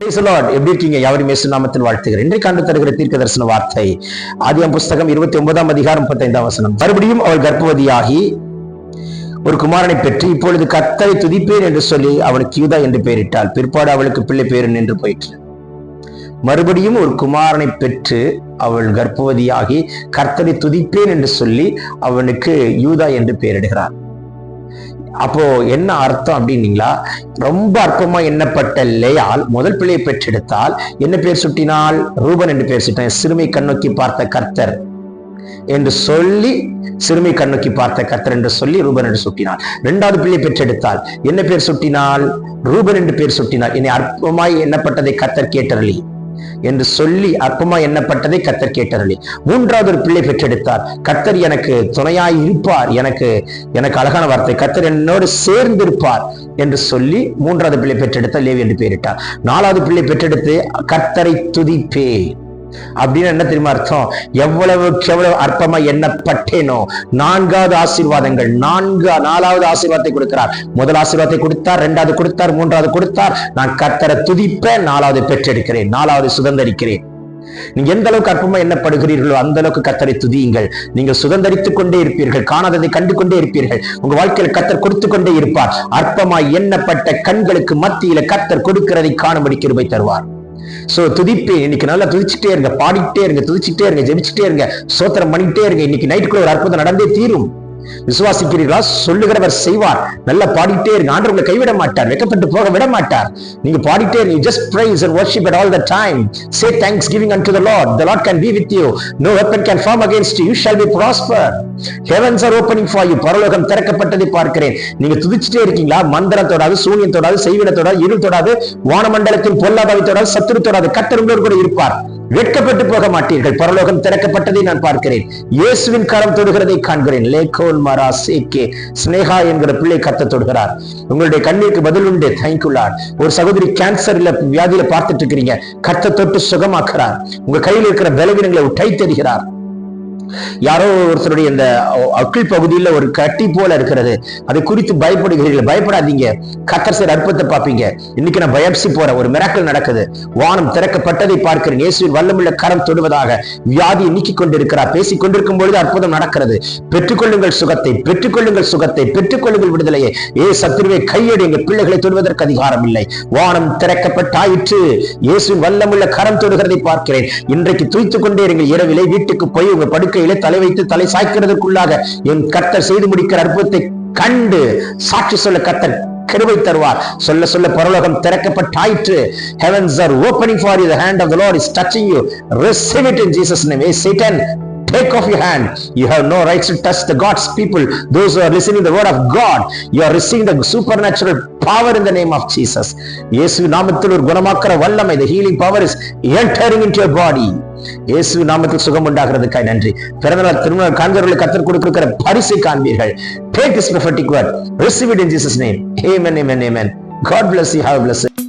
எப்படி இருக்கீங்க? யாவரும் இயேசு நாமத்தில் வாழ்த்துகிறேன். இன்றைக்கு ஆண்டு தருகிற தீர்க்க தரிசன வார்த்தை ஆதியாகமம் புஸ்தகம் 29 அதிகாரம் 35 வசனம். மறுபடியும் அவள் கர்ப்பவதியாகி ஒரு குமாரனை பெற்று இப்பொழுது கர்த்தரை துதிப்பேன் என்று சொல்லி அவனுக்கு யூதா என்று பெயரிட்டாள். பிற்பாடு அவளுக்கு பிள்ளை பேரு நின்று போயிற்று. மறுபடியும் ஒரு குமாரனை பெற்று அவள் கர்ப்பவதியாகி கர்த்தரை துதிப்பேன் என்று சொல்லி அவனுக்கு யூதா என்று பெயரிடுகிறார். அப்போ என்ன அர்த்தம் அப்படின்னீங்களா? ரொம்ப அற்பமா எண்ணப்பட்ட லேயால் முதல் பிள்ளையை பெற்றெடுத்தால் என்ன பேர் சுட்டினால்? ரூபன் என்று பேர் சுட்டான். சிறுமை கண்ணோக்கி பார்த்த கர்த்தர் என்று சொல்லி சிறுமை கண்ணோக்கி பார்த்த கர்த்தர் என்று சொல்லி ரூபன் என்று சுட்டினாள். இரண்டாவது பிள்ளை பெற்றெடுத்தால் என்ன பேர் சுட்டினால்? ரூபன் என்று பேர் சுட்டினாள். இனி அற்பமாய் எண்ணப்பட்டதை கர்த்தர் கேட்டருளி என்று சொல்லி அற்பமாய் எண்ணப்பட்டதை கர்த்தர் கேட்டருளி. மூன்றாவது ஒரு பிள்ளை பெற்றெடுத்தார். கர்த்தர் எனக்கு துணையாய் இருப்பார், எனக்கு அழகான வார்த்தை, கர்த்தர் என்னோடு சேர்ந்திருப்பார் என்று சொல்லி மூன்றாவது பிள்ளை பெற்றெடுத்த லேவி என்று பெயரிட்டார். நாலாவது பிள்ளை பெற்றெடுத்து கர்த்தரை துதிப்பே அப்படின்னு என்ன தெரியுமா அர்த்தம்? எவ்வளவு அற்பமா எண்ணப்பட்டேனோ நான்காவது ஆசீர்வாதங்கள், நாலாவது ஆசீர்வாதத்தை கொடுக்கிறார். முதல் ஆசீர்வாதத்தை கொடுத்தார், இரண்டாவது கொடுத்தார், மூன்றாவது கொடுத்தார். நான் கர்த்தரை துதிப்பேன், நாலாவது பெற்றெடுக்கிறேன், நாலாவது சுதந்தரிக்கிறேன். நீங்க எந்த அளவுக்கு அற்பமா எண்ணப்படுகிறீர்களோ அந்த அளவுக்கு கர்த்தரை துதியுங்கள். நீங்கள் சுதந்தரித்துக் கொண்டே இருப்பீர்கள், காணாததை கண்டு கொண்டே இருப்பீர்கள். உங்க வாழ்க்கையில் கர்த்தர் கொடுத்து கொண்டே இருப்பார். அற்பமாய் எண்ணப்பட்ட கண்களுக்கு மத்தியில கர்த்தர் கொடுக்கிறதை காணும்படி கிருபை தருவார். சோ துதிப்பேன். இன்னைக்கு நல்லா துதிச்சுட்டே இருங்க, பாடிட்டே இருங்க, துதிச்சுட்டே இருங்க, ஜெபிச்சுட்டே இருங்க, ஸ்தோத்திரம் பண்ணிட்டே இருங்க. இன்னைக்கு நைட்டுக்குள்ள ஒரு அற்புதம் நடந்தே தீரும். விசுவாசிக்கிறீர்களா? சொல்லுகிறவர் செய்வார். நல்லா பாடிட்டே இருங்க. ஆண்டவர் உங்களை கைவிட மாட்டார், வெட்கப்பட்டு போக விட மாட்டார். நீங்க பாடிட்டே இருங்க. Just praise and worship at all the time. Say thanksgiving unto the Lord. The Lord can be with you. No weapon can form against you. You shall be prospered. Heavens are opening for you. பரலோகம் திறக்கப்பட்டதை பார்க்கிறேன். நீங்க துதிச்சுட்டே இருக்கீங்களா? மந்திரத்தோடாது, சூனியத்தோடாது, செய்வினத்தோடாது, இருளத்தோடாது, வானமண்டலத்தின் பொல்லாதவைத்தோடாது, சத்துருத்தோடாது கர்த்தர் உங்களோடு கூட இருப்பார். வெட்கப்பட்டு போக மாட்டீர்கள். பரலோகம் திறக்கப்பட்டதை நான் பார்க்கிறேன். இயேசுவின் கரம் தொடுகிறதை காண்கிறேன். லேகோன் மாரா சேகே ஸ்னேகா என்கிற பிள்ளை கர்த்தர் தொடுகிறார். உங்களுடைய கண்ணீருக்கு பதில் உண்டு. Thank you Lord. ஒரு சகோதரி கேன்சர்ல வியாதியில பார்த்துட்டு இருக்கிறீங்க, கர்த்தர் தொட்டு சுகமாக்குறார். உங்க கையில் இருக்கிற பலவீனங்களை உடை தெரிகிறார். யாரோ ஒருத்தருடைய இந்த அக்கிள் பகுதியில் ஒரு கட்டி போல இருக்கிறது, அதை குறித்து பயப்படுகிறீர்கள். பயப்படாதீங்க, கர்த்தர் செய்ற அற்புதத்தை பார்ப்பீங்க. இன்னைக்கு நான் பயாப்சி போறேன், ஒரு மிராக்கிள் நடக்குது. வானம் திறக்கப்பட்டதை பார்க்கிறேன். இயேசுவின் வல்லமுள்ள கரம் தொடுவதாக வியாதியை நீக்கிக் கொண்டிருக்கிறார். பேசிக் கொண்டிருக்கும் பொழுது அற்புதம் நடக்கிறது. பெற்றுக்கொள்ளுங்கள் சுகத்தை, பெற்றுக்கொள்ளுங்கள் சுகத்தை, பெற்றுக்கொள்ளுங்கள் விடுதலையை. சத்துருவை கையெடுங்க. பிள்ளைகளை தொடுவதற்கு அதிகாரம் இல்லை. வானம் திறக்கப்பட்டாயிற்று. இயேசுவின் வல்லமுள்ள கரம் தொடுகிறதை பார்க்கிறேன். இன்றைக்கு துய்த்துக் கொண்டே இருங்கள். இரவிலே வீட்டுக்கு போய் உங்க படுக்கை தலை வைத்து தலை சாய்க்கிறதுக்குள்ளாக என் கர்த்தர் செய்து முடிக்கிற அற்புதத்தை கண்டு சாட்சி சொல்ல கர்த்தர் கிருபை தருவார். சொல்ல சொல்ல பரலோகம் திறக்கப்பட்டாயிற்று. Heavens are opening for you. The hand of the Lord is touching you. Receive it in Jesus' name. Hey Satan, take off your hand. You have no rights to touch the God's people. Those who are listening the word of God, you are receiving the supernatural power in the name of Jesus. இயேசு நாமத்தில் ஒரு குணமாக்குற வல்லமை, the healing power is entering into your body. இயேசு நாமத்தில் சுகம் உண்டாகிறதுக்காய் நன்றி. பிறந்தநாள் திருமணம் காண்கிறவர்களுக்கு கர்த்தர் கொடுக்கிற பரிசை காண்பீர்கள். Take this prophetic word. Receive it in Jesus' name. Amen, amen, amen. God bless you. Have a blessed